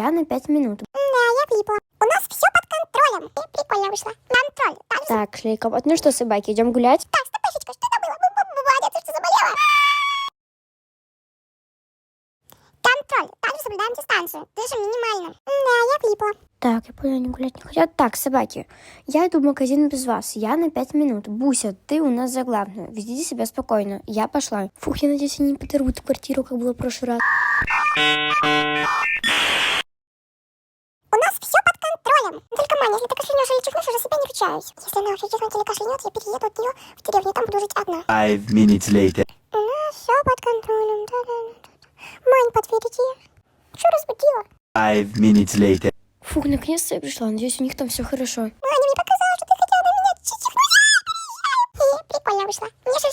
Я на 5 минут. Да, я влипла. У нас все под контролем. Ты прикольно вышла. Контроль. Так, Шлейков, ну что, собаки, идем гулять? Так, стопышечка, что это было? Молодец, ты что заболела? Контроль. Также соблюдаем дистанцию. Дышим минимально. Да, я влипла. Так, я поняла, они гулять не хотят. Так, собаки, я иду в магазин без вас. Я на 5 минут. Буся, ты у нас за главную. Ведите себя спокойно. Я пошла. Фух, я надеюсь, они не подорвут квартиру, как было в прошлый раз. У нас все под контролем. Только, Маня, если ты кашлянешь или чихнешь, уже себя не ручаюсь. Если она уже чихнет или кашлянет, я перееду от нее в деревню, там буду жить одна. 5 minutes later. У нас все под контролем. Да-да-да. Мань, подтверди. Что разбудила? 5 minutes later. Фух, наконец-то я пришла. Надеюсь, у них там все хорошо. Маня, мне показалось, что ты хотела на меня чихнуть. Прикольно вышло. Мне же